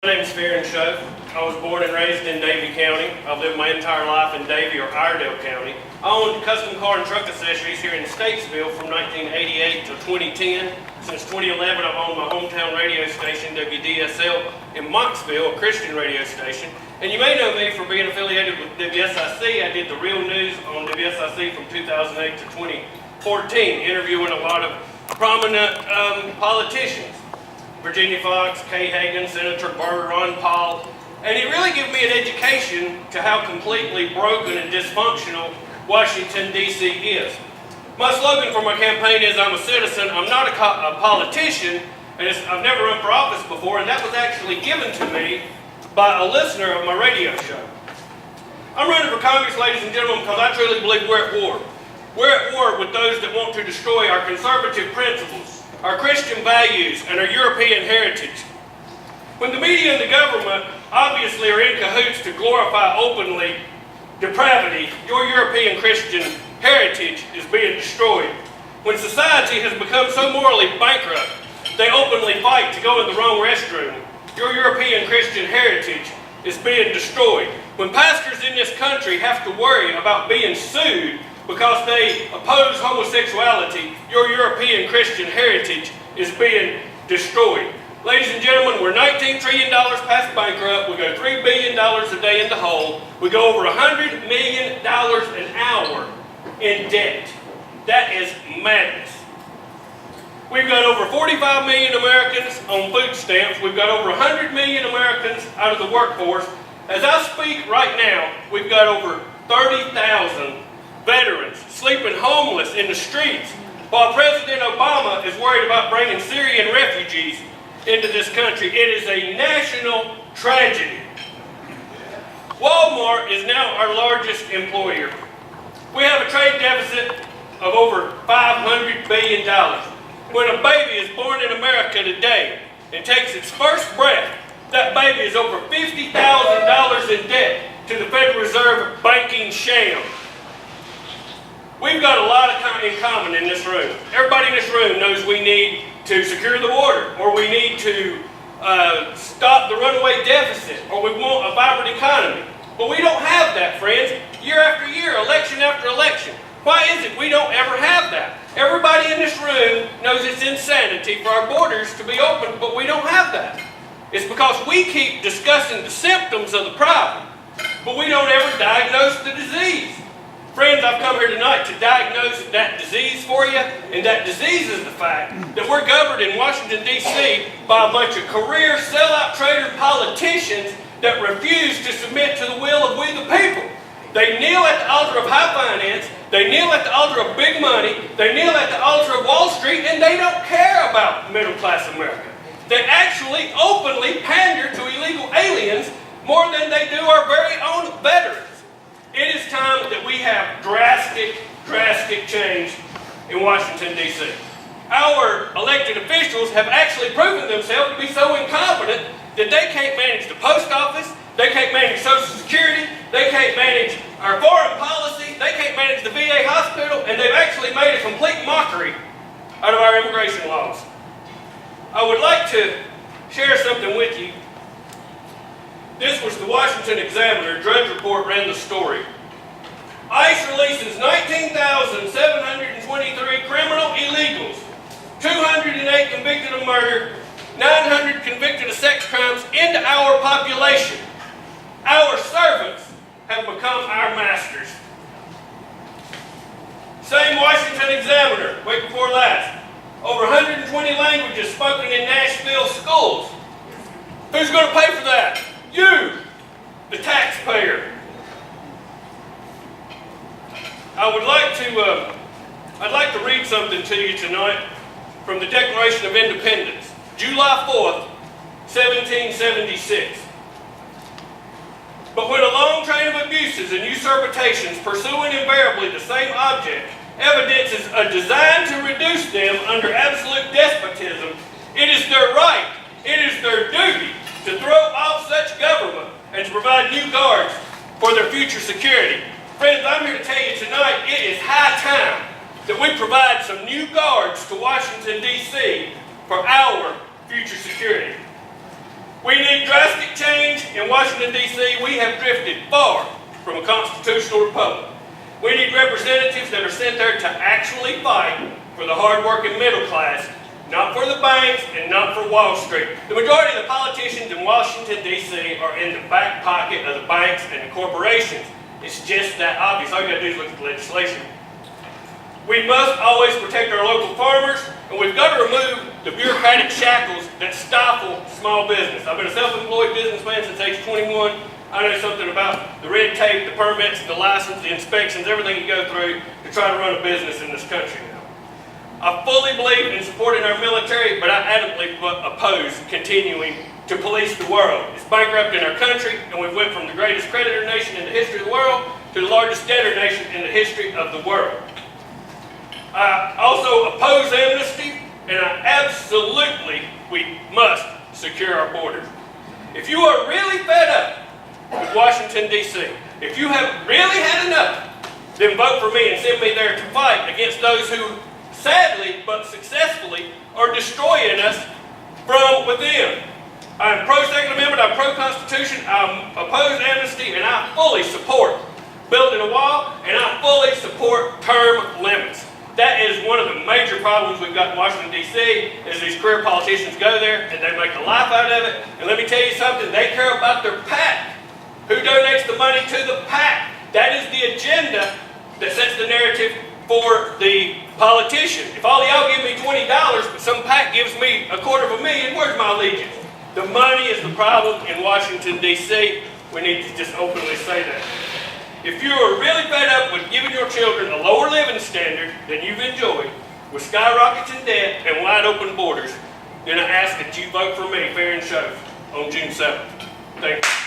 My name is Farren Shoaf. I was born and raised in Davie County. I've lived my entire life in Davie or Iredell County. I owned custom car and truck accessories here in Statesville from 1988 to 2010. Since 2011, I've owned my hometown radio station, WDSL, in Mocksville, a Christian radio station. And you may know me for being affiliated with WSIC. I did the real news on WSIC from 2008 to 2014, interviewing a lot of prominent politicians. Virginia Fox, Kay Hagan, Senator Burr, Ron Paul, and it really gave me an education to how completely broken and dysfunctional Washington, D.C. is. My slogan for my campaign is, I'm a citizen, I'm not a politician, and I've never run for office before, and that was actually given to me by a listener of my radio show. I'm running for Congress, ladies and gentlemen, because I truly believe we're at war. We're at war with those that want to destroy our conservative principles, our Christian values, and our European heritage. When the media and the government obviously are in cahoots to glorify openly depravity, your European Christian heritage is being destroyed. When society has become so morally bankrupt, they openly fight to go in the wrong restroom, your European Christian heritage is being destroyed. When pastors in this country have to worry about being sued because they oppose homosexuality, your European Christian heritage is being destroyed. Ladies and gentlemen, we're $19 trillion past bankrupt. We go $3 billion a day in the hole. We go over $100 million an hour in debt. That is madness. We've got over 45 million Americans on food stamps. We've got over 100 million Americans out of the workforce. As I speak right now, we've got over 30,000 veterans sleeping homeless in the streets, while President Obama is worried about bringing Syrian refugees into this country. It is a national tragedy. Walmart is now our largest employer. We have a trade deficit of over $500 billion. When a baby is born in America today and takes its first breath, that baby is over $50,000 in debt to the Federal Reserve banking sham. We've got a lot in common in this room. Everybody in this room knows we need to secure the border, or we need to stop the runaway deficit, or we want a vibrant economy. But we don't have that, friends. Year after year, election after election. Why is it we don't ever have that? Everybody in this room knows it's insanity for our borders to be open, but we don't have that. It's because we keep discussing the symptoms of the problem, but we don't ever diagnose the disease. Friends, I've come here tonight to diagnose that disease for you, and that disease is the fact that we're governed in Washington, D.C. by a bunch of career sellout trader politicians that refuse to submit to the will of we the people. They kneel at the altar of high finance, they kneel at the altar of big money, they kneel at the altar of Wall Street, and they don't care about middle-class America. They actually openly pander to illegal aliens more than they do our very own veterans. It is time that we have drastic change in Washington, D.C. Our elected officials have actually proven themselves to be so incompetent that they can't manage the post office, they can't manage Social Security, they can't manage our foreign policy, they can't manage the VA hospital, and they've actually made a complete mockery out of our immigration laws. I would like to share something with you. This was the Washington Examiner. Drudge Report ran the story. ICE releases 19,723 criminal illegals, 208 convicted of murder, 900 convicted of sex crimes into our population. Our servants have become our masters. Same Washington Examiner, week before last. Over 120 languages spoken in Nashville schools. Who's going to pay for that? You, the taxpayer. I'd like to read something to you tonight from the Declaration of Independence, July 4th, 1776. But when a long train of abuses and usurpations pursuing invariably the same object evidences a design to reduce them under absolute despotism, it is their right, it is their duty to throw off such government and to provide new guards for their future security. Friends, I'm here to tell you tonight, it is high time that we provide some new guards to Washington, D.C. for our future security. We need drastic change in Washington, D.C. We have drifted far from a constitutional republic. We need representatives that are sent there to actually fight for the hard-working middle class, not for the banks and not for Wall Street. The majority of the politicians in Washington, D.C. are in the back pocket of the banks and the corporations. It's just that obvious. All you got to do is look at the legislation. We must always protect our local farmers, and we've got to remove the bureaucratic shackles that stifle small business. I've been a self-employed businessman since age 21. I know something about the red tape, the permits, the license, the inspections, everything you go through to try to run a business in this country now. I fully believe in supporting our military, but I adamantly oppose continuing to police the world. It's bankrupting our country, and we've went from the greatest creditor nation in the history of the world to the largest debtor nation in the history of the world. I also oppose amnesty, and we must secure our borders. If you are really fed up with Washington, D.C., if you have really had enough, then vote for me and send me there to fight against those who, sadly but successfully, are destroying us from within. I am pro-Second Amendment, I'm pro-Constitution, I oppose amnesty, and I fully support building a wall, and I fully support term limits. That is one of the major problems we've got in Washington, D.C., is these career politicians go there and they make a life out of it. And let me tell you something, they care about their PAC. Who donates the money to the PAC? That is the agenda that sets the narrative for the politician. If all y'all give me $20, but some PAC gives me $250,000, where's my allegiance? The money is the problem in Washington, D.C. We need to just openly say that. If you are really fed up with giving your children a lower living standard than you've enjoyed, with skyrockets in debt and wide open borders, then I ask that you vote for me, Farren Shoaf, on June 7th. Thank you.